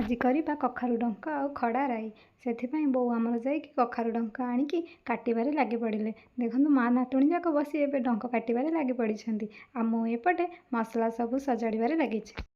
ଆଜି କରିବା କଖାରୁ ଡଙ୍କ ଆଉ ଖଡ଼ା ରାଇ। ସେଥିପାଇଁ ବୋଉ ଆମର ଯାଇକି କଖାରୁ ଡଙ୍କ ଆଣିକି କାଟିବାରେ ଲାଗି ପଡ଼ିଲେ। ଦେଖନ୍ତୁ ମା ନାତୁଣୀ ଯାକ ବସି ଏବେ ଡଙ୍କ କାଟିବାରେ ଲାଗି ପଡ଼ିଛନ୍ତି। ଆଉ ମୁଁ ଏପଟେ ମସଲା ସବୁ ସଜାଡ଼ିବାରେ ଲାଗିଛି।